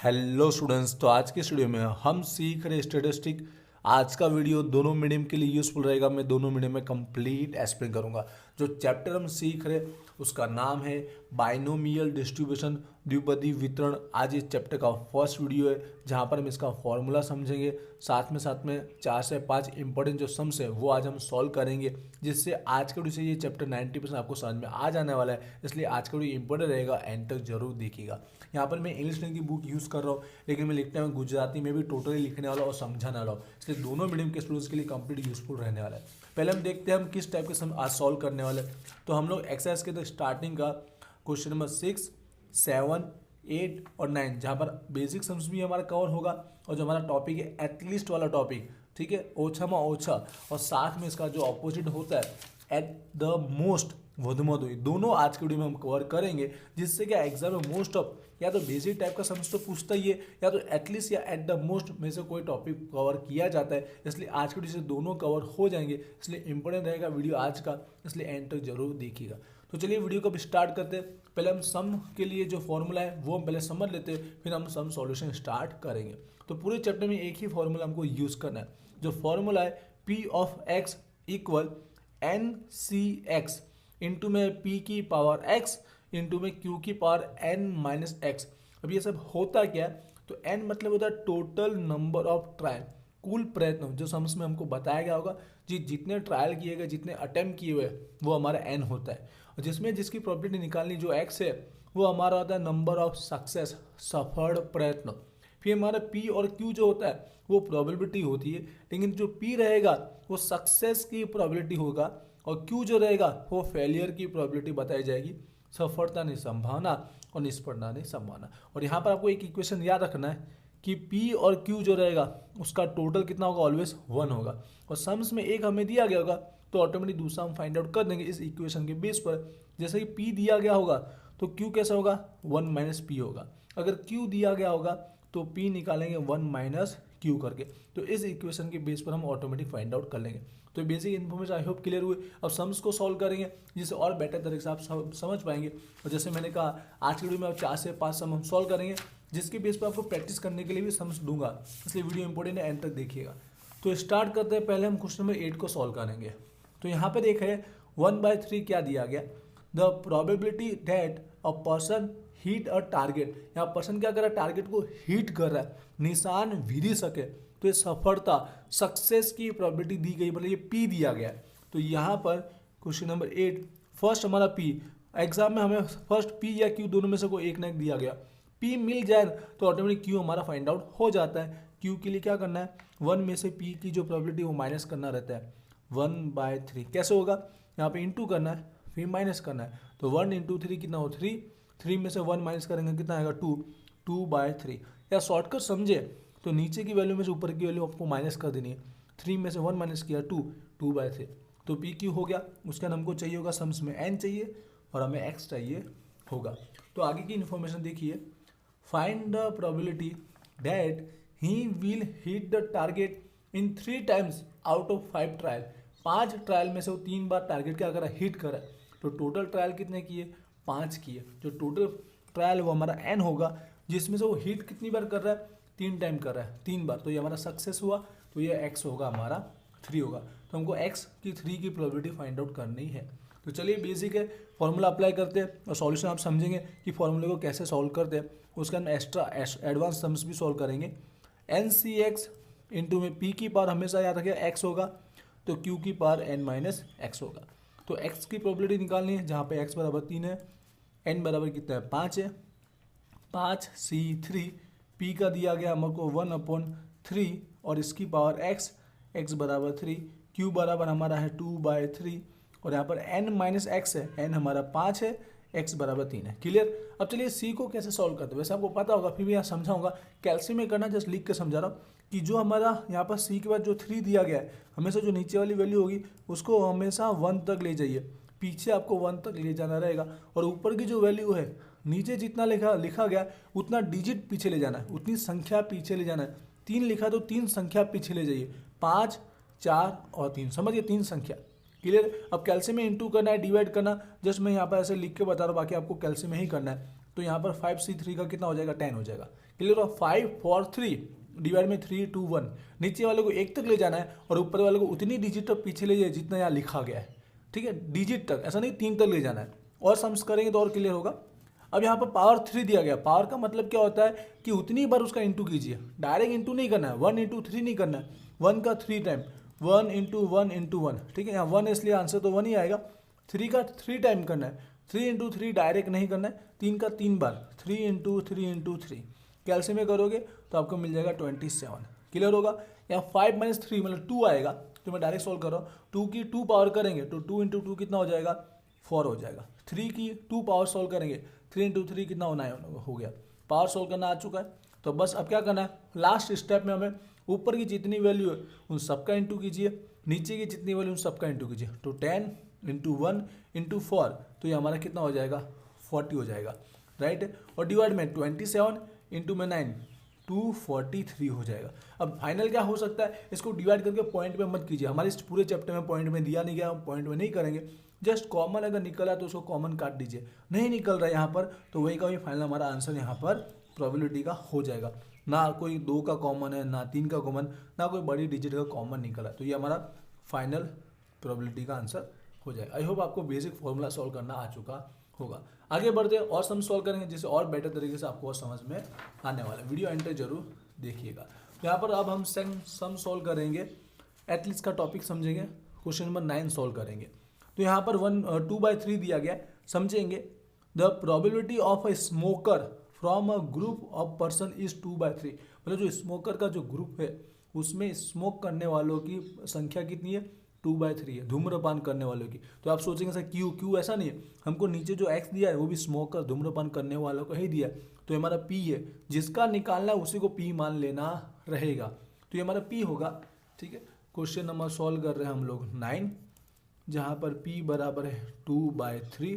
Hello students, तो आज के वीडियो में हम सीख रहे स्टेटिस्टिक। आज का वीडियो दोनों मीडियम के लिए यूज़फुल रहेगा। मैं दोनों मीडियम में कंप्लीट एक्सप्लेन करूंगा। जो चैप्टर हम सीख रहे उसका नाम है बाइनोमियल डिस्ट्रीब्यूशन, द्विपदी वितरण। आज इस चैप्टर का फर्स्ट वीडियो है जहां पर हम इसका फॉर्मूला समझेंगे। साथ में 4 से 5 इंपॉर्टेंट जो सम्स है वो आज हम सॉल्व करेंगे, जिससे आज के वीडियो से ये चैप्टर 90% आपको समझ में आ जाने वाला है। इसलिए आज का वीडियो इंपॉर्टेंट रहेगा, एंड तक जरूर देखिएगा। यहाँ पर मैं इंग्लिश की बुक यूज़ कर रहा हूँ, लेकिन मैं लिखने में गुजराती में भी टोटली लिखने वाला और समझाने वाला हूँ, इसलिए दोनों मीडियम के स्टूडेंट्स के लिए कंप्लीट यूजफुल रहने वाला है। पहले हम देखते हैं हम किस टाइप के सम आज सॉल्व करने वाले हैं। तो हम लोग एक्सरसाइज के स्टार्टिंग का क्वेश्चन नंबर 6, 7, 8 और 9, जहाँ पर बेसिक सम्स भी हमारा कवर होगा और जो हमारा टॉपिक है एटलीस्ट वाला टॉपिक, ठीक है, ओछा में ओछा, और साथ में इसका जो अपोजिट होता है एट द मोस्ट वधुमधु, दोनों आज के वीडियो में हम कवर करेंगे। जिससे क्या एग्जाम में मोस्ट ऑफ या तो बेसिक टाइप का सम्स तो पूछता ही है, या तो एटलीस्ट या एट द मोस्ट में से कोई टॉपिक कवर किया जाता है। इसलिए आज के वीडियो से दोनों कवर हो जाएंगे, इसलिए इंपॉर्टेंट रहेगा वीडियो आज का, इसलिए एंड तक जरूर देखिएगा। तो चलिए वीडियो को स्टार्ट करते हैं। पहले हम सम के लिए जो फॉर्मूला है वो हम पहले समझ लेते हैं, फिर हम सम सॉल्यूशन स्टार्ट करेंगे। तो पूरे चैप्टर में एक ही फॉर्मूला हमको यूज़ करना है। जो फॉर्मूला है P of X equal N C X into में पी की पावर एक्स इंटू में क्यू की पावर एन माइनस एक्स। अब ये सब होता क्या है, तो एन मतलब होता है टोटल नंबर ऑफ ट्रायल, कुल प्रयत्न जो सम्स में हमको बताया गया होगा। जितने ट्रायल किए गए, जितने अटेम्प्ट किए हुए, वो हमारा एन होता है। और जिसमें जिसकी प्रॉपर्टी निकालनी जो एक्स है वो हमारा होता है नंबर ऑफ सक्सेस, सफल प्रयत्न। फिर हमारा पी और क्यू जो होता है वो प्रोबेबिलिटी होती है, लेकिन जो पी रहेगा वो सक्सेस की प्रोबेबिलिटी होगा और क्यू जो रहेगा वो फेलियर की प्रोबेबिलिटी बताई जाएगी। सफलता नहीं संभावना और निष्फलता नहीं संभावना। और यहाँ पर आपको एक इक्वेशन याद रखना है कि P और Q जो रहेगा उसका टोटल कितना होगा, ऑलवेज 1 होगा। और सम्स में एक हमें दिया गया होगा तो ऑटोमेटिक दूसरा हम फाइंड आउट कर देंगे इस इक्वेशन के बेस पर। जैसे कि P दिया गया होगा तो Q कैसा होगा, 1 माइनस P होगा। अगर Q दिया गया होगा तो P निकालेंगे 1 माइनस Q करके। तो इस इक्वेशन के बेस पर हम ऑटोमेटिक फाइंड आउट कर लेंगे। तो basic information I hope clear हुई। अब सम्स को सॉल्व करेंगे जिससे और बेटर तरीके से आप समझ पाएंगे। और जैसे मैंने कहा आज की वीडियो में आप 4 से 5 सम हम सॉल्व करेंगे, जिसके बेस पर आपको प्रैक्टिस करने के लिए भी सम्स दूंगा, इसलिए वीडियो इंपॉर्टेंट है, एंड तक देखिएगा। तो स्टार्ट करते हैं। पहले हम क्वेश्चन नंबर 8 को सॉल्व करेंगे। तो यहाँ पर एक है 1/3 क्या दिया गया, the probability that a person heat a target. यहाँ पर्सन क्या कर रहा है, टारगेट को हीट कर रहा है, निशान विधि सके, तो ये सफलता सक्सेस की प्रोबेबिलिटी दी गई, मतलब ये पी दिया गया है। तो यहाँ पर क्वेश्चन नंबर 8 फर्स्ट हमारा पी, एग्जाम में हमें फर्स्ट पी या क्यू दोनों में से कोई एक ना एक दिया गया। पी मिल जाए तो ऑटोमेटिक क्यू हमारा फाइंड आउट हो जाता है। क्यू के लिए क्या करना है, 1 में से पी की जो प्रोबेबिलिटी वो माइनस करना रहता है। 1/3 कैसे होगा, यहाँ पे इंटू करना है फिर माइनस करना है। तो 1 इंटू 3 कितना हो 3, 3 में से 1 माइनस करेंगे कितना आएगा 2, 2/3। या शॉर्टकट समझे तो नीचे की वैल्यू में से ऊपर की वैल्यू आपको माइनस कर देनी है। 3 में से 1 माइनस किया 2, 2/3। तो पी क्यू हो गया। उसका हमको चाहिए होगा सम्स में एन चाहिए और हमें एक्स चाहिए होगा। तो आगे की इन्फॉर्मेशन देखिए, find the probability that he will hit the target in 3 times out of 5 trial. 5 trial में से वो 3 बार टारगेट क्या करा, हिट करा। तो टोटल ट्रायल कितने किए, 5 किए। जो टोटल ट्रायल वो हमारा एन होगा, जिसमें से वो हिट कितनी बार कर रहा है, 3 टाइम कर रहा है, 3 बार। तो ये हमारा सक्सेस हुआ, तो ये एक्स होगा हमारा 3 होगा। तो हमको एक्स की 3 की प्रोबेबिलिटी फाइंड आउट करनी है। तो चलिए बेसिक है, फॉर्मूला अप्लाई करते हैं और सॉल्यूशन आप समझेंगे कि फॉर्मूले को कैसे सॉल्व करते हैं। उसके हम एक्स्ट्रा एडवांस सम्स भी सॉल्व करेंगे। एन सी एक्स इंटू में पी की पावर हमेशा याद रखिए एक्स होगा, तो क्यू की पावर एन माइनस एक्स होगा। तो एक्स की प्रोबेबिलिटी निकालनी है, जहाँ पे एक्स बराबर 3 है, एन बराबर कितना है 5 है, 5C3, पी का दिया गया हमको 1/3 और इसकी पावर एक्स, एक्स बराबर 3, क्यू बराबर हमारा है 2/3 और यहाँ पर एन माइनस एक्स है, एन हमारा 5 है, एक्स बराबर 3 है। क्लियर। अब चलिए सी को कैसे सॉल्व करते हैं, वैसे आपको पता होगा फिर भी यहाँ समझाऊंगा। कैल्शियम में करना, जस्ट लिख के समझा रहा हूँ कि जो हमारा यहाँ पर सी के बाद जो 3 दिया गया है, हमेशा जो नीचे वाली वैल्यू होगी उसको हमेशा 1 तक ले जाइए, पीछे आपको 1 तक ले जाना रहेगा। और ऊपर की जो वैल्यू है, नीचे जितना लिखा गया उतना डिजिट पीछे ले जाना है, उतनी संख्या पीछे ले जाना है। 3 लिखा तो 3 संख्या पीछे ले जाइए, 5, 4 और 3, समझिए 3 संख्या। क्लियर। अब कैल्शियम में इंटू करना है, डिवाइड करना, जस्ट मैं यहाँ पर ऐसे लिख के बता रहा हूँ, बाकी आपको कैल्शियम में ही करना है। तो यहाँ पर 5C3 का कितना हो जाएगा, 10 हो जाएगा। क्लियर हो। 5 4 3 डिवाइड में 3 2 1, नीचे वाले को 1 तक ले जाना है और ऊपर वाले को उतनी डिजिट तक पीछे ले जाए जितना यहाँ लिखा गया है, ठीक है, डिजिट तक, ऐसा नहीं 3 तक ले जाना है। और सम्स करेंगे तो और क्लियर होगा। अब यहाँ पर पावर 3 दिया गया, पावर का मतलब क्या होता है कि उतनी बार उसका इंटू कीजिए, डायरेक्ट इंटू नहीं करना है, 1 × 3 नहीं करना है, 1 का 3 टाइम, 1 × 1 × 1, ठीक है, यहाँ 1 इसलिए आंसर तो 1 ही आएगा। 3 का 3 टाइम करना है, 3 × 3 डायरेक्ट नहीं करना है, 3 का 3 बार, 3 × 3 × 3, कैल्सियम में करोगे तो आपको मिल जाएगा 27, क्लियर होगा। यहाँ 5 - 3 मतलब 2 आएगा, तो मैं डायरेक्ट सोल्व कर रहा हूँ। 2 की 2 पावर करेंगे तो 2 × 2 कितना हो जाएगा, 4 हो जाएगा। 3 की 2 पावर सोल्व करेंगे, 3 × 3 कितना होना है, हो गया, पावर सोल्व करना आ चुका है। तो बस अब क्या करना है, लास्ट स्टेप में हमें ऊपर की जितनी वैल्यू है उन सबका इंटू कीजिए, नीचे की जितनी वैल्यू उन सबका इंटू कीजिए। तो 10 × 1 × 4, तो ये हमारा कितना हो जाएगा, 40 हो जाएगा, राइट। और डिवाइड में 27 × 9 243 हो जाएगा। अब फाइनल क्या हो सकता है, इसको डिवाइड करके पॉइंट में मत कीजिए, हमारे इस पूरे चैप्टर में पॉइंट में दिया नहीं गया, हम पॉइंट में नहीं करेंगे। जस्ट कॉमन अगर निकला तो उसको कॉमन काट दीजिए, नहीं निकल रहा है यहाँ पर तो वही का वही फाइनल हमारा आंसर यहाँ पर प्रोबेबिलिटी का हो जाएगा। ना कोई 2 का कॉमन है, ना 3 का कॉमन, ना कोई बड़ी डिजिट का कॉमन निकला, तो ये हमारा फाइनल प्रोबेबिलिटी का आंसर हो जाएगा। आई होप आपको बेसिक फॉर्मूला सॉल्व करना आ चुका होगा। आगे बढ़ते हैं और सम सॉल्व करेंगे जिससे और बेटर तरीके से आपको और समझ में आने वाला है। वीडियो एंड तक जरूर देखिएगा। तो यहाँ पर अब हम सम सॉल्व करेंगे, एटलीस्ट का टॉपिक समझेंगे, क्वेश्चन नंबर 9 सॉल्व करेंगे। तो यहाँ पर 2/3 दिया गया, समझेंगे। The probability of a smoker from a group of person is 2/3, मतलब जो स्मोकर का जो ग्रुप है उसमें स्मोक करने वालों की संख्या कितनी है, 2/3 है, धूम्रपान करने वालों की। तो आप सोचेंगे सर क्यों ऐसा नहीं है, हमको नीचे जो एक्स दिया है वो भी स्मोकर धूम्रपान करने वालों को ही दिया है, तो हमारा पी है, जिसका निकालना है उसी को पी मान लेना रहेगा, तो ये हमारा पी होगा, ठीक है। क्वेश्चन नंबर सॉल्व कर रहे हैं हम लोग 9, जहाँ पर p बराबर है 2/3,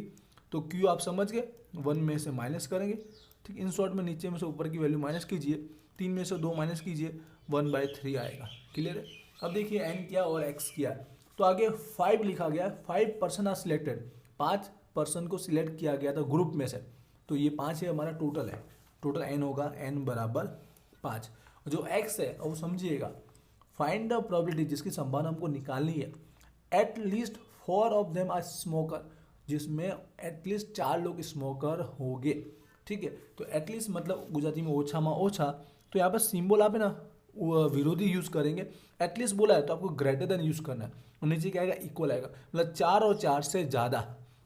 तो q आप समझ गए, 1 में से माइनस करेंगे, ठीक। इन शॉर्ट में नीचे में से ऊपर की वैल्यू माइनस कीजिए, 3 में से 2 माइनस कीजिए, 1/3 आएगा, क्लियर है। अब देखिए n क्या और x क्या, तो आगे 5 लिखा गया है, 5 पर्सन आर सिलेक्टेड, 5 पर्सन को सिलेक्ट किया गया था ग्रुप में से, तो ये 5 है हमारा टोटल है, टोटल n होगा, n बराबर 5। जो x है वो समझिएगा, फाइंड द प्रोबेबिलिटी, जिसकी संभावना हमको निकालनी है, at least 4 of them are smoker, जिसमें एटलीस्ट 4 लोग स्मोकर होंगे, ठीक है। तो एटलीस्ट मतलब गुजराती में ओछा में ओछा, तो यहाँ पर सिंबल आप है ना विरोधी यूज करेंगे, एटलीस्ट बोला है तो आपको ग्रेटर देन यूज करना है, और नीचे क्या आएगा, इक्वल आएगा, मतलब 4 और 4 से ज़्यादा,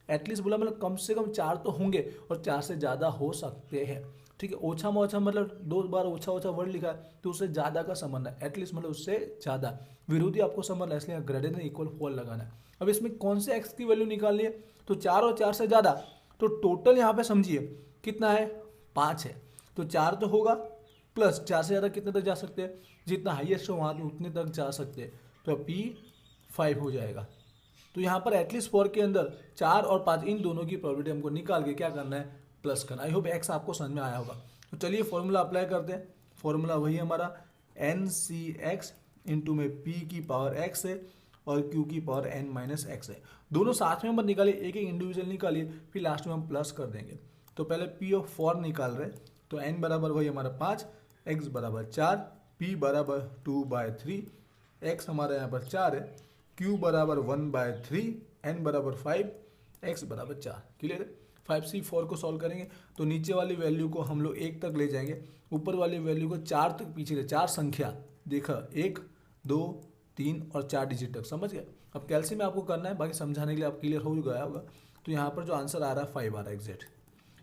एटलीस्ट बोला मतलब कम से कम 4 तो होंगे और 4 से ज़्यादा हो सकते हैं, ठीक है। ओछा में ओछा मतलब 2 बार ओछा वर्ड लिखा है तो उससे ज़्यादा का समझना है, एटलीस्ट मतलब उससे ज़्यादा, विरोधी आपको समझना है, इसलिए ग्रेटर देन इक्वल फॉल लगाना है। अब इसमें कौन से एक्स की वैल्यू निकालनी है, तो 4 और 4 से ज़्यादा, तो टोटल यहाँ पे समझिए कितना है, 5 है, तो 4 तो होगा प्लस 4 से ज़्यादा कितने तक जा सकते हैं, जितना हाईएस्ट हो वहाँ उतने तक जा सकते हैं, तो P5 हो जाएगा। तो यहाँ पर एटलीस्ट 4 के अंदर 4 और 5 इन दोनों की प्रोबेबिलिटी हमको निकाल के क्या करना है, प्लस करना। आई होप एक्स आपको समझ में आया होगा। तो चलिए फॉर्मूला अप्लाई करते हैं। फॉर्मूला वही हमारा NCX इंटू में P की पावर x है और Q की पावर n-x है। दोनों साथ में मत निकालिए, एक एक इंडिविजुअल निकालिए, फिर लास्ट में हम प्लस कर देंगे। तो पहले P4 निकाल रहे, तो n बराबर वही हमारा 5, x बराबर 4, P बराबर 2/3, x हमारा यहाँ पर 4 है, Q बराबर 1/3, n बराबर 5, x बराबर 4, क्लियर है। 5C4 को सॉल्व करेंगे तो नीचे वाली वैल्यू को हम लोग 1 तक ले जाएंगे, ऊपर वाली वैल्यू को 4 तक पीछे ले, 4 संख्या देखा, 1 2 3 और 4 डिजिट तक, समझ गए। अब कैल्सियम में आपको करना है, बाकी समझाने के लिए आप क्लियर हो गया होगा। तो यहाँ पर जो आंसर आ रहा है 5 आ रहा है एग्जैक्ट।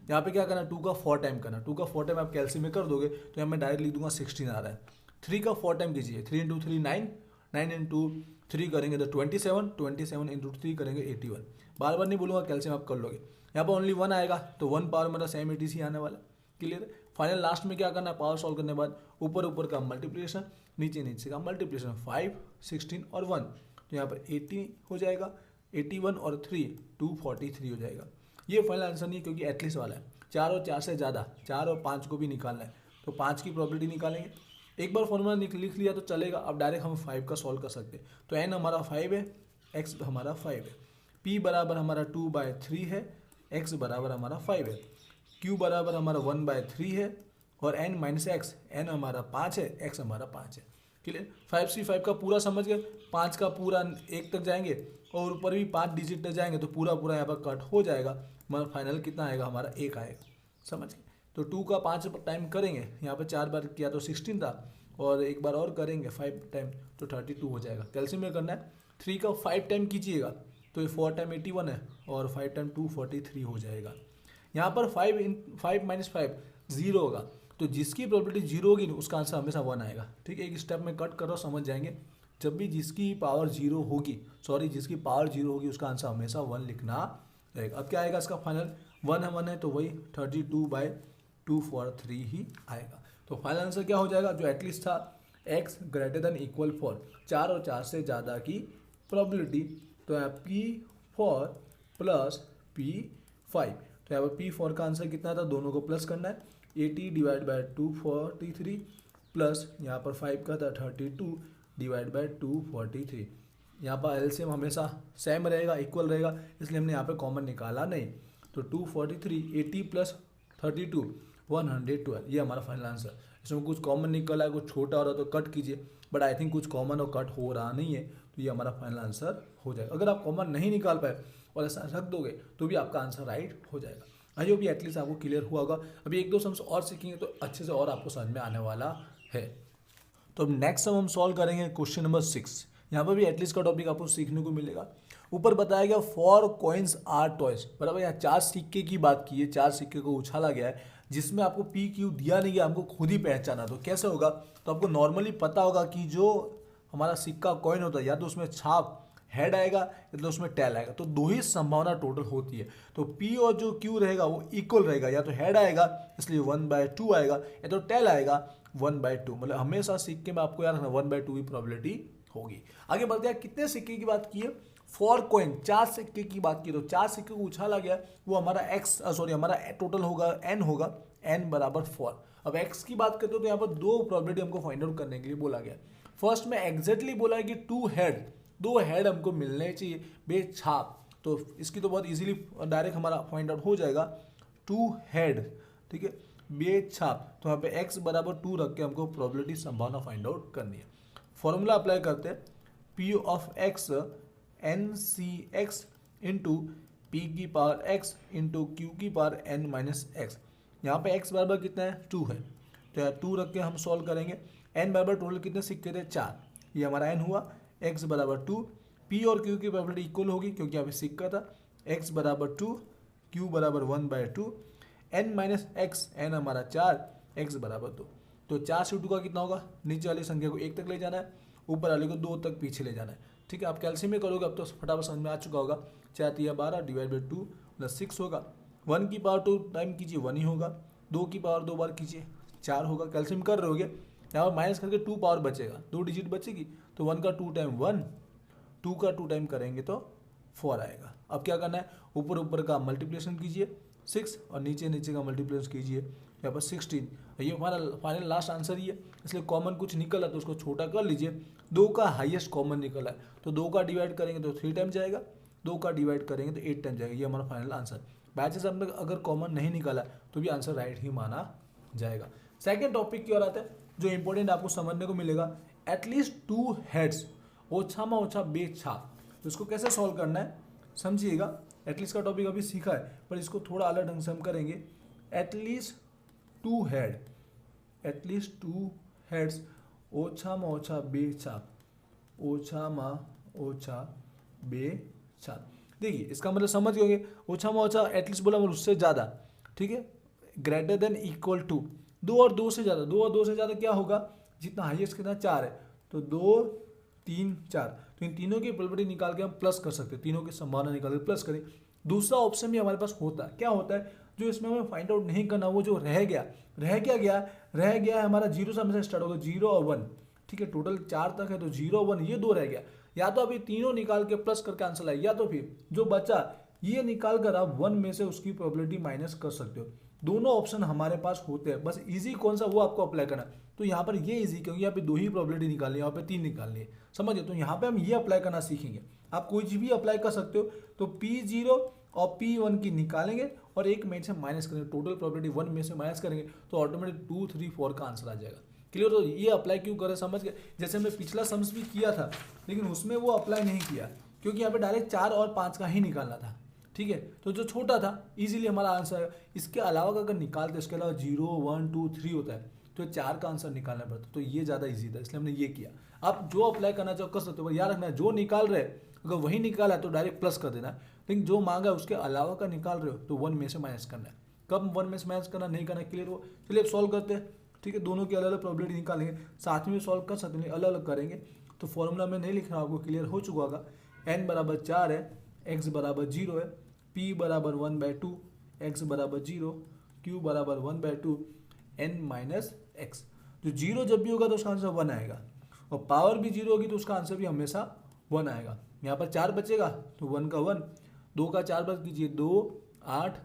यहाँ पे क्या करना है, 2 का 4 टाइम करना, 2 का 4 टाइम आप कैल्सियम में कर दोगे तो यहाँ मैं डायरेक्ट लिख दूंगा 16 आ रहा है। 3 का 4 टाइम कीजिए, 3 × 3 9, 9 × 3 करेंगे तो 27, 27 × 3 करेंगे 81। बार बार नहीं बोलूँगा, कैल्सियम आप कर लोगे। यहाँ पर ओनली 1 आएगा तो 1 पावर मेरा सेम ATC आने वाला, क्लियर है। फाइनल लास्ट में क्या करना है, पावर सॉल्व करने के बाद ऊपर का मल्टीप्लिकेशन, नीचे का मल्टीप्लिकेशन, 5 16 और 1, तो यहाँ पर 80 हो जाएगा, 81 और 3 243 हो जाएगा। ये फाइनल आंसर नहीं है क्योंकि एटलीस्ट वाला है, 4 और 4 से ज़्यादा, 4 और 5 को भी निकालना है, तो 5 की प्रोबेबिलिटी निकालेंगे। एक बार फॉर्मूला लिख लिया तो चलेगा, अब डायरेक्ट हम 5 का सॉल्व कर सकते हैं। तो n हमारा 5 है, x हमारा 5 है, p बराबर हमारा 2/3 है, x बराबर हमारा 5 है, q बराबर हमारा 1/3 है और n माइनस एक्स, n हमारा 5 है, x हमारा 5 है। क्लियर। 5C5 का पूरा समझ गए, 5 का पूरा 1 तक जाएंगे और ऊपर भी 5 डिजिट तक जाएंगे तो पूरा पूरा यहाँ पर कट हो जाएगा, मतलब फाइनल कितना आएगा हमारा 1 आएगा। समझ गए। तो 2 का 5 टाइम करेंगे, यहाँ पर 4 बार किया तो 16 था, और एक बार और करेंगे 5 टाइम तो 32 हो जाएगा। कैल्सियम में करना है, 3 का 5 टाइम कीजिएगा तो ये 4 टाइम 81 है, और 5 टाइम 2 43 हो जाएगा। यहाँ पर 5 माइनस 5 0 होगा, तो जिसकी प्रोबेबिलिटी 0 होगी उसका आंसर हमेशा 1 आएगा। ठीक है, एक स्टेप में कट कर रहा हूँ, समझ जाएंगे। जब भी जिसकी पावर 0 होगी, जिसकी पावर 0 होगी उसका आंसर हमेशा 1 लिखना रहेगा। अब क्या आएगा इसका फाइनल, 1 है तो वही 32/243 ही आएगा। तो फाइनल आंसर क्या हो जाएगा, जो एटलीस्ट था x ग्रेटर देन इक्वल 4, 4 और 4 से ज़्यादा की प्रोबेबिलिटी, तो यहाँ P4 प्लस P5, तो यहाँ पर P4 का आंसर कितना था, दोनों को प्लस करना है, 80/243 प्लस यहाँ पर 5 का था 32/243। यहाँ पर एलसीएम हमेशा सेम रहेगा, इक्वल रहेगा, इसलिए हमने यहाँ पे कॉमन निकाला नहीं। तो 243, 80 प्लस 32 112, ये हमारा फाइनल आंसर। इसमें कुछ कॉमन निकला है, कुछ छोटा हो रहा है तो कट कीजिए, बट आई थिंक कुछ कॉमन और कट हो रहा नहीं है, तो ये हमारा फाइनल आंसर हो जाएगा। अगर आप कॉमन नहीं निकाल पाए और ऐसा रख दोगे तो भी आपका आंसर राइट हो जाएगा। आई होप एटलीस्ट आपको क्लियर हुआ होगा। अभी 1-2 सम्स और सीखेंगे तो अच्छे से और आपको समझ में आने वाला है। तो अब नेक्स्ट सम हम सॉल्व करेंगे क्वेश्चन नंबर 6। यहाँ पर भी एटलीस्ट का टॉपिक आपको सीखने को मिलेगा। ऊपर बताया गया 4 कॉइन्स आर टॉयज, बराबर। यहाँ 4 सिक्के की बात की है, 4 सिक्के को उछाला गया है, जिसमें आपको पी क्यू दिया नहीं गया, हमको खुद ही पहचाना। तो कैसे होगा, तो आपको नॉर्मली पता होगा कि जो हमारा सिक्का कॉइन होता है, या तो उसमें छाप हेड आएगा या तो उसमें टेल आएगा, तो 2 ही संभावना टोटल होती है। तो पी और जो क्यू रहेगा वो इक्वल रहेगा, या तो हेड आएगा इसलिए 1/2 आएगा, या तो टेल आएगा 1/2। मतलब हमेशा सिक्के में आपको यार 1/2 की प्रोबेबिलिटी होगी। आगे बढ़ते हैं, कितने सिक्के की बात की है, 4 कॉइन, 4 सिक्के की बात की। तो 4 सिक्के को उछाला गया, वो हमारा हमारा टोटल होगा n होगा, n बराबर 4। अब x की बात करते हो तो यहाँ पर 2 प्रोबेबिलिटी हमको फाइंड आउट करने के लिए बोला गया। फर्स्ट में एग्जैक्टली बोला है कि 2 हेड, 2 हेड हमको मिलने चाहिए बेछाप। तो इसकी तो बहुत इजीली डायरेक्ट हमारा फाइंड आउट हो जाएगा, 2 हेड, ठीक है, बेछाप। तो यहाँ पे x बराबर 2 रख के हमको प्रोबेबिलिटी संभावना फाइंड आउट करनी है। फॉर्मूला अप्लाई करते हैं, p of x NCx into P की पावर x इंटू क्यू की पावर n माइनस एक्स। यहाँ पे x बराबर कितना है, 2 है, तो यहाँ 2 रख के हम सॉल्व करेंगे। n बराबर टोटल कितने सिक्के थे, 4, ये हमारा n हुआ। x बराबर 2, p और q की प्रोबेबिलिटी इक्वल होगी क्योंकि यहाँ पे सिक्का था। x बराबर 2, q बराबर 1/2, n माइनस एक्स, n हमारा 4, x बराबर 2। तो 4 से 2 का कितना होगा, नीचे वाली संख्या को 1 तक ले जाना है, ऊपर वाले को 2 तक पीछे ले जाना है। ठीक है, आप कैल्सियम में करोगे अब तो फटाफट समझ में आ चुका होगा। 4×3 = 12 / 2 + 6 होगा। 1 की पावर 2 टाइम कीजिए 1 ही होगा, 2 की पावर 2 बार कीजिए 4 होगा। कैल्सियम कर रहे होगे, यहाँ पर माइनस करके 2 पावर बचेगा, 2 डिजिट बचेगी, तो 1 का 2 टाइम 1, 2 का 2 टाइम करेंगे तो 4 आएगा। अब क्या करना है, ऊपर का मल्टीप्लिकेशन कीजिए 6 और नीचे का मल्टीप्लिकेशन कीजिए यहाँ पर 16। ये हमारा फाइनल लास्ट आंसर ही है, इसलिए कॉमन कुछ निकला तो उसको छोटा कर लीजिए। 2 का हाईएस्ट कॉमन निकला है, तो 2 का डिवाइड करेंगे तो 3 टाइम जाएगा, 2 का डिवाइड करेंगे तो 8 टाइम जाएगा। ये हमारा फाइनल आंसर। बैचेस हमने अगर कॉमन नहीं निकाला तो भी आंसर राइट ही माना जाएगा। सेकेंड टॉपिक की ओर आते हैं, जो इंपॉर्टेंट आपको समझने को मिलेगा, एटलीस्ट 2 हेड्स ओछा में ओछा बेछाप। तो इसको कैसे सॉल्व करना है समझिएगा। एटलीस्ट का टॉपिक अभी सीखा है, पर इसको थोड़ा अलग ढंग से हम करेंगे। एटलीस्ट 2 हेड, एटलीस्ट 2 हेड्स ओछा में ओछा बेछाप, ओछा में ओछा बेछाप। देखिए इसका मतलब समझ गए, ओछा में ओछा एटलीस्ट बोला मतलब उससे ज़्यादा, ठीक है, ग्रेटर देन इक्वल टू 2 और 2 से ज़्यादा। 2 और 2 से ज़्यादा क्या होगा, जितना हाईएस्ट कितना 4 है, तो 2, 3, 4, तो इन तीनों की प्रोबेबिलिटी निकाल के हम प्लस कर सकते हैं, तीनों की संभावना निकाल के प्लस करें। दूसरा ऑप्शन भी हमारे पास होता है, क्या होता है, जो इसमें हमें फाइंड आउट नहीं करना, वो जो रह गया है हमारा 0 से हमेशा स्टार्ट होगा, 0 और 1, ठीक है, टोटल 4 तक है, तो 0 1 ये 2 रह गया। या तो अभी तीनों निकाल के प्लस करके आंसर लाए, या तो फिर जो बचा ये निकाल कर आप 1 में से उसकी प्रोबेबिलिटी माइनस कर सकते हो। दोनों ऑप्शन हमारे पास होते हैं, बस इजी कौन सा वो आपको अप्लाई करना। तो यहाँ पर ये इजी क्योंकि यहाँ पे 2 ही प्रोबेबिलिटी निकालनी है, यहाँ पे 3 निकालनी है, समझिए। तो यहाँ पे हम ये अप्लाई करना सीखेंगे, आप कोई चीज भी अप्लाई कर सकते हो। तो P0 और P1 की निकालेंगे और एक में से माइनस करेंगे, टोटल प्रॉपर्टी 1 में से माइनस करेंगे तो ऑटोमेटिक 2, 3, 4 का आंसर आ जाएगा। क्लियर? तो ये अप्लाई क्यों करें समझ गए। जैसे हमने पिछला सम्स भी किया था लेकिन उसमें वो अप्लाई नहीं किया क्योंकि यहाँ पे डायरेक्ट 4 और 5 का ही निकालना था। ठीक है, तो जो छोटा था इजीली हमारा आंसर है। इसके अलावा अगर निकालते इसके अलावा 0, 1, 2, 3 होता है तो 4 का आंसर निकालना पड़ता, तो ये ज़्यादा इजी था इसलिए हमने ये किया। आप जो अप्लाई करना चाहो कर सकते हो, याद रखना जो निकाल रहे अगर वही निकाला है तो डायरेक्ट प्लस कर देना, लेकिन जो मांगा है उसके अलावा का निकाल रहे हो तो 1 में से माइनस करना है। कब 1 में से माइनस करना नहीं करना क्लियर हो। चलिए अब सॉल्व करते हैं। ठीक है, दोनों की अलग अलग प्रॉबिलिटी निकालेंगे, साथ में सॉल्व कर सकते हैं, अलग अलग करेंगे। तो फॉर्मूला में नहीं लिख रहा, आपको क्लियर हो चुका होगा। n बराबर 4 है, x बराबर 0 है, p बराबर 1/2, x बराबर 0, q बराबर 1/2, n माइनस एक्स। तो 0 जब भी होगा तो उसका आंसर 1 आएगा और पावर भी 0 होगी तो उसका आंसर भी हमेशा 1 आएगा। यहाँ पर 4 बचेगा तो 1 का 1, 2 का 4 बच कीजिए 2, 8,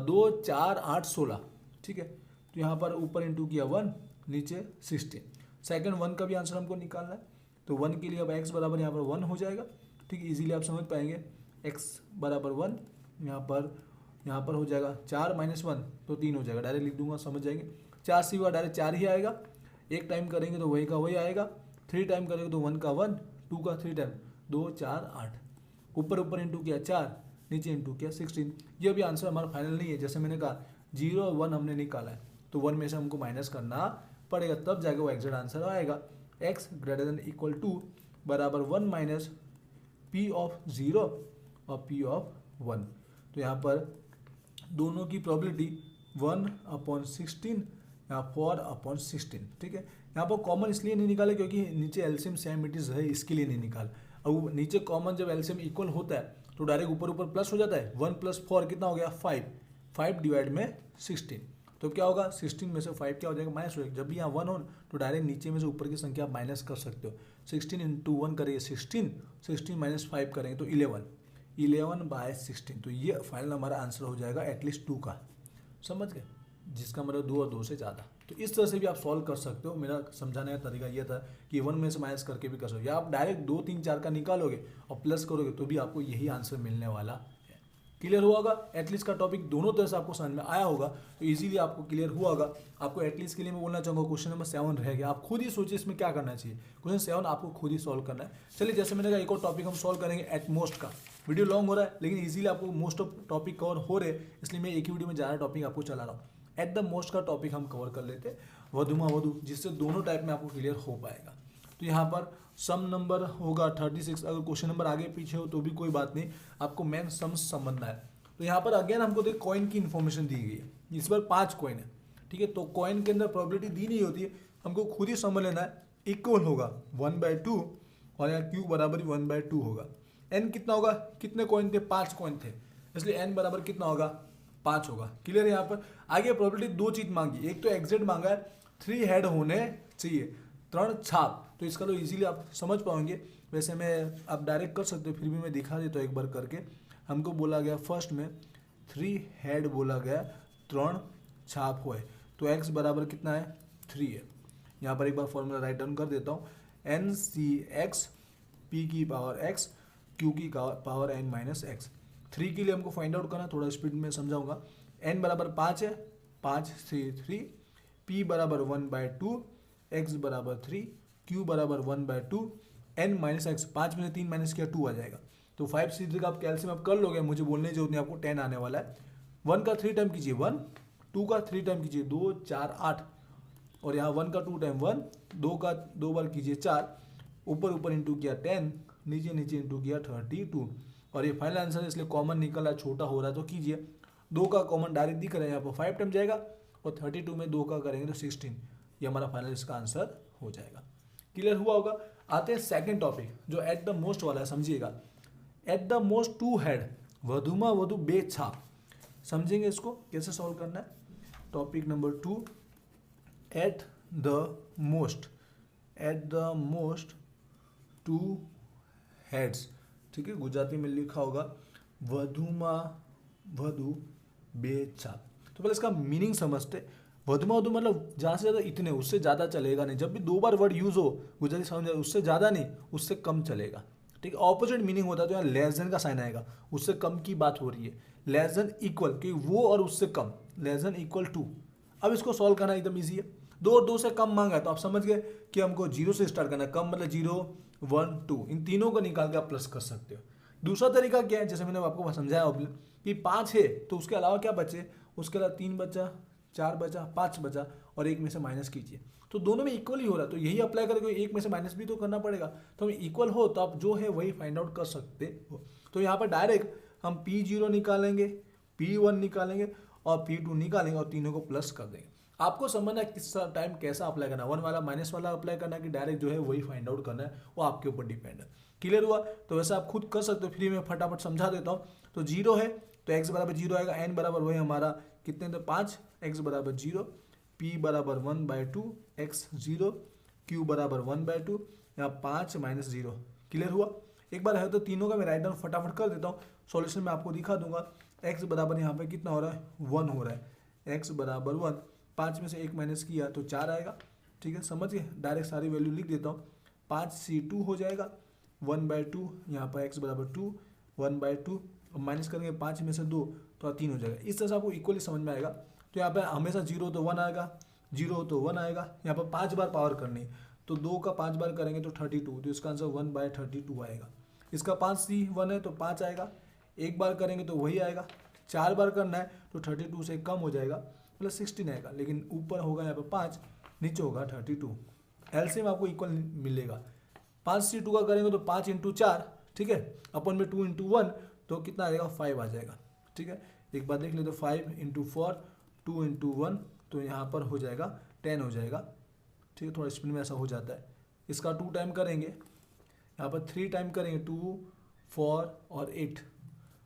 2, 4, 8, 16। ठीक है, तो यहाँ पर ऊपर इंटू किया 1, नीचे 16। सेकंड 1 का भी आंसर हमको निकालना है तो 1 के लिए अब x बराबर यहाँ पर 1 हो जाएगा। ठीक है, इजीली आप समझ पाएंगे। x बराबर 1 यहाँ पर हो जाएगा 4 माइनस 1 तो 3 हो जाएगा, डायरेक्ट लिख दूंगा समझ जाएंगे। 4 से हुआ डायरेक्ट 4 ही आएगा, एक टाइम करेंगे तो वही का वही आएगा, 3 टाइम करेंगे तो 1 का 1, 2 का 3 टाइम 2, 4, 8। ऊपर इंटू किया 4, नीचे इंटू किया 16। ये भी आंसर हमारा फाइनल नहीं है, जैसे मैंने कहा 0 और 1 हमने निकाला है तो 1 में से हमको माइनस करना पड़ेगा, तब जाके वो एग्जैक्ट आंसर आएगा। x greater than equal to बराबर 1 माइनस p ऑफ 0 और p ऑफ 1। तो यहाँ पर दोनों की प्रोबेबिलिटी 1/16 या 4/16। ठीक है, यहाँ पर कॉमन इसलिए नहीं निकाले क्योंकि नीचे एलसीएम सेम इट इज है, इसके लिए नहीं निकाल। अब नीचे कॉमन जब एलसीएम इक्वल होता है तो डायरेक्ट ऊपर प्लस हो जाता है। 1 + 4 कितना हो गया 5, 5 डिवाइड में 16 तो क्या होगा 16 में से 5 क्या हो जाएगा माइनस हो जाएगा। जब भी यहाँ 1 हो तो डायरेक्ट नीचे में से ऊपर की संख्या आप माइनस कर सकते हो। 16 × 1 करेंगे 16, 16 माइनस 5 करेंगे तो 11/16। तो ये फाइनल हमारा आंसर हो जाएगा एटलीस्ट 2 का, समझ गए, जिसका मतलब 2 और 2 से ज़्यादा। तो इस तरह से भी आप सॉल्व कर सकते हो। मेरा समझाने का तरीका ये था कि 1 में से माइनस करके भी कर सकते हो, या आप डायरेक्ट 2, 3, 4 का निकालोगे और प्लस करोगे तो भी आपको यही आंसर मिलने वाला है। क्लियर हुआ होगा? एटलीस्ट का टॉपिक दोनों तरह से आपको समझ में आया होगा तो इजीली आपको क्लियर हुआ होगा। आपको एटलीस्ट के लिए मैं बोलना चाहूँगा क्वेश्चन नंबर 7 रह गया, आप खुद ही सोचिए इसमें क्या करना चाहिए। क्वेश्चन 7 आपको खुद ही सॉल्व करना है। चलिए जैसे मैंने कहा एक और टॉपिक हम सॉल्व करेंगे एट मोस्ट का। वीडियो लॉन्ग हो रहा है लेकिन इजीली आपको मोस्ट ऑफ टॉपिक कवर हो रहे, इसलिए मैं एक ही वीडियो में ज़्यादा टॉपिक आपको चला रहा हूँ। एट द मोस्ट का टॉपिक हम कवर कर लेते वधु, जिससे दोनों टाइप में आपको क्लियर हो पाएगा। तो यहाँ पर सम नंबर होगा 36। अगर क्वेश्चन नंबर आगे पीछे हो तो भी कोई बात नहीं, आपको मेन सम समझना है। तो यहाँ पर अगेन हमको देख कॉइन की इन्फॉर्मेशन दी गई है, इस बार 5 कॉइन है। ठीक है, तो कॉइन के अंदर प्रोबेबिलिटी दी नहीं होती है, हमको खुद ही समझ लेना है। इक्वल होगा 1/2 और यहाँ क्यू बराबर 1/2 होगा। एन कितना होगा, कितने कॉइन थे 5 कॉइन थे, इसलिए एन बराबर कितना होगा 5 होगा। क्लियर है? यहाँ पर आगे प्रोबेबिलिटी 2 चीज मांगी, एक तो एग्जैक्ट मांगा है 3 हेड होने चाहिए, 3 छाप। तो इसका तो इजीली आप समझ पाओगे। वैसे मैं आप डायरेक्ट कर सकते हो, फिर भी मैं दिखा देता हूँ एक बार करके। हमको बोला गया फर्स्ट में 3 हेड बोला गया, 3 छाप हुए, तो x बराबर कितना है 3 है। यहाँ पर एक बार फॉर्मूला राइट डाउन कर देता हूँ, NCx p की पावर x q की पावर n माइनस एक्स। 3 के लिए हमको फाइंड आउट करना, थोड़ा स्पीड में समझाऊंगा। n बराबर 5 है, 5 से 3, p बराबर 1/2, x बराबर 3, q बराबर 1/2, n माइनस एक्स। 5 में से 3 माइनस किया 2 आ जाएगा। तो 5 सीधे का आप कैल्सियम आप कर लोगे, मुझे बोलने की जरूरत नहीं, आपको 10 आने वाला है। 1 का 3 टाइम कीजिए 1, 2 का 3 टाइम कीजिए 2, 4, 8 और यहाँ 1 का 2 टाइम 1, 2 का 2 बार कीजिए 4, ऊपर इंटू किया 10, नीचे इंटू किया 32 और ये फाइनल आंसर है, इसलिए कॉमन निकला, छोटा हो रहा है तो कीजिए। 2 का कॉमन डायरेक्ट दिख रहा है, यहाँ पर 5 टाइम जाएगा और 32 में 2 का करेंगे तो 16। ये हमारा फाइनल इसका आंसर हो जाएगा। क्लियर हुआ होगा? आते हैं सेकेंड टॉपिक जो एट द मोस्ट वाला है, समझिएगा। एट द मोस्ट 2 हेड वधुमा वधु बे छाप, समझेंगे इसको कैसे सॉल्व करना है। Topic number 2 at the most 2 heads. ठीक है, गुजराती में लिखा होगा वधुमा वधु बे छाप। तो पहले इसका मीनिंग समझते। वधुमा वधु मतलब ज़्यादा से ज़्यादा इतने, उससे ज़्यादा चलेगा नहीं। जब भी 2 बार वर्ड यूज़ हो गुजराती समझ, उससे ज़्यादा नहीं, उससे कम चलेगा। ठीक है। ऑपोजिट मीनिंग होता है तो यहाँ लेस देन का साइन आएगा, उससे कम की बात हो रही है, लेस देन इक्वल, क्योंकि वो और उससे कम, लेस देन इक्वल टू। अब इसको सॉल्व करना एकदम ईजी है, 2 और 2 से कम मांगा है तो आप समझ गए कि हमको 0 से स्टार्ट करना है, कम मतलब 0 1 2, इन तीनों को निकाल के आप प्लस कर सकते हो। दूसरा तरीका क्या है, जैसे मैंने आपको समझाया कि 5 है तो उसके अलावा क्या बचे, उसके अलावा 3 बचा, 4 बचा, 5 बचा और 1 में से माइनस कीजिए, तो दोनों में इक्वल ही हो रहा है, तो यही अप्लाई करके 1 में से माइनस भी तो करना पड़ेगा, तो हम इक्वल हो तो आप जो है वही फाइंड आउट कर सकते हो। तो यहाँ पर डायरेक्ट हम P0 निकालेंगे, P1 निकालेंगे और P2 निकालेंगे और तीनों को प्लस कर देंगे। आपको समझना है किस टाइम कैसा अप्लाई करना है, 1 वाला माइनस वाला अप्लाई करना है कि डायरेक्ट जो है वही फाइंड आउट करना है, वो आपके ऊपर डिपेंड है। क्लियर हुआ? तो वैसे आप खुद कर सकते हो, फ्री में फटाफट समझा देता हूँ। तो 0 है तो x बराबर 0 आएगा, n बराबर वही हमारा कितने थे 5, x बराबर 0, p बराबर 1/2, x 0, q बराबर 1/2, यहाँ 5 माइनस 0। क्लियर हुआ? एक बार है तो तीनों का मैं राइट डाउन फटाफट कर देता हूँ, सॉल्यूशन में आपको दिखा दूंगा। x बराबर यहाँ पे कितना हो रहा है 1 हो रहा है, x बराबर 1, 5 में से 1 माइनस किया तो 4 आएगा। ठीक है, समझ गए? डायरेक्ट सारी वैल्यू लिख देता हूँ, 5c2 हो जाएगा, 1/2 यहाँ पर x बराबर 2, 1/2 माइनस करेंगे 5 में से 2 तो 3 हो जाएगा। इस तरह से आपको इक्वली समझ में आएगा। तो यहाँ पे हमेशा 0 तो 1 आएगा, 0 तो 1 आएगा, यहाँ पर 5 बार पावर करनी है तो 2 का 5 बार करेंगे तो 32, तो इसका आंसर 1/32 आएगा। इसका 5c1 है तो 5 आएगा, एक बार करेंगे तो वही आएगा, 4 बार करना है तो 32 से कम हो जाएगा, मतलब 16 आएगा, लेकिन ऊपर होगा यहाँ पर 5, नीचे होगा 32। एलसीएम आपको इक्वल मिलेगा, 5c2 का करेंगे तो 5 × 4, ठीक है, अपन में 2 × 1 तो कितना आ जाएगा 5 आ जाएगा। ठीक है, एक बार देख ले तो 5 × 4, 2 × 1 तो यहाँ पर हो जाएगा 10 हो जाएगा। ठीक है, थोड़ा स्पीड में ऐसा हो जाता है। इसका 2 टाइम करेंगे, यहाँ पर 3 टाइम करेंगे, 2 4 और 8,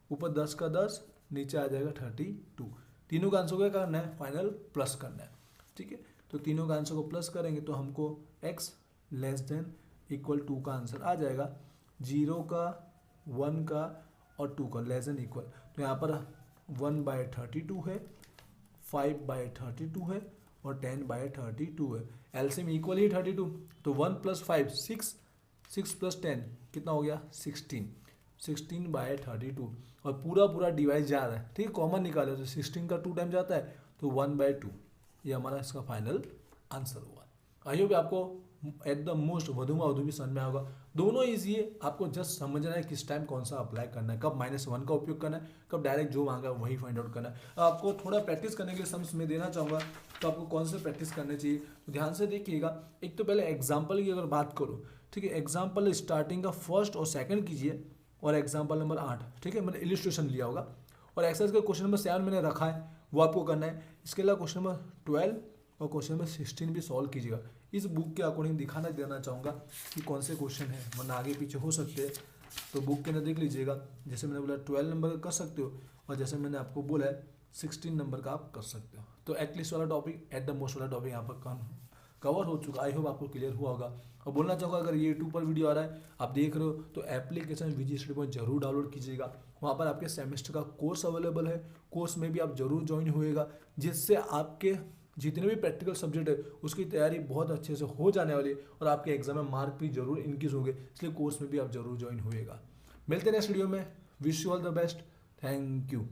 ऊपर 10 का 10, नीचे आ जाएगा 32। तीनों का आंसर क्या करना है, फाइनल प्लस करना है। ठीक है, तो तीनों का आंसर को प्लस करेंगे तो हमको x लेस देन इक्वल 2 का आंसर आ जाएगा, 0 का 1 का और 2 का लेस देन इक्वल। तो यहाँ पर 1/32 है, 5/32 है और 10/32 है। एलसीएम इक्वल ही 32, तो 1 + 5 6, 6 + 10 कितना हो गया 16, 16/32 और पूरा डिवाइस जा रहा है। ठीक है, कॉमन निकाले तो 16 का 2 टाइम जाता है तो 1/2, ये हमारा इसका फाइनल आंसर हुआ। आई होप आपको एकदम मोस्ट वधु भी समझ में आएगा। दोनों ईजी है, आपको जस्ट समझना है किस टाइम कौन सा अप्लाई करना है, कब -1 का उपयोग करना है, कब डायरेक्ट जो मांगा वही फाइंड आउट करना है। आपको थोड़ा प्रैक्टिस करने के लिए सम्स में देना चाहूँगा, तो आपको कौन से प्रैक्टिस करने चाहिए तो ध्यान से देखिएगा। एक तो पहले एग्जाम्पल की अगर बात करूँ, ठीक है, एग्जाम्पल स्टार्टिंग का फर्स्ट और सेकंड कीजिए और एग्जाम्पल नंबर 8, ठीक है, मैंने इलिस्ट्रेशन लिया होगा और एक्सरसाइज का क्वेश्चन नंबर 7 मैंने रखा है, वो आपको करना है। इसके अलावा क्वेश्चन नंबर 12 और क्वेश्चन नंबर 16 भी सॉल्व कीजिएगा। इस बुक के अकॉर्डिंग दिखाना देना चाहूँगा कि कौन से क्वेश्चन है, वरना आगे पीछे हो सकते हैं, तो बुक के अंदर देख लीजिएगा। जैसे मैंने बोला 12 नंबर का कर सकते हो और जैसे मैंने आपको बोला है 16 नंबर का आप कर सकते हो। तो एटलीस्ट वाला टॉपिक, एट द मोस्ट वाला टॉपिक यहाँ पर कवर हो चुका। आई होप आपको क्लियर हुआ होगा। और बोलना चाहूँगा अगर ये यूट्यूब पर वीडियो आ रहा है, आप देख रहे हो, तो एप्लीकेशन विजी स्टडी पॉइंट जरूर डाउनलोड कीजिएगा। वहाँ पर आपके सेमेस्टर का कोर्स अवेलेबल है, कोर्स में भी आप जरूर ज्वाइन होइएगा, जिससे आपके जितने भी प्रैक्टिकल सब्जेक्ट है उसकी तैयारी बहुत अच्छे से हो जाने वाली है और आपके एग्जाम में मार्क भी जरूर इंक्रीज होंगे, इसलिए कोर्स में भी आप जरूर ज्वाइन होइएगा। मिलते हैं नेक्स्ट वीडियो में। Wish you all the best. Thank you.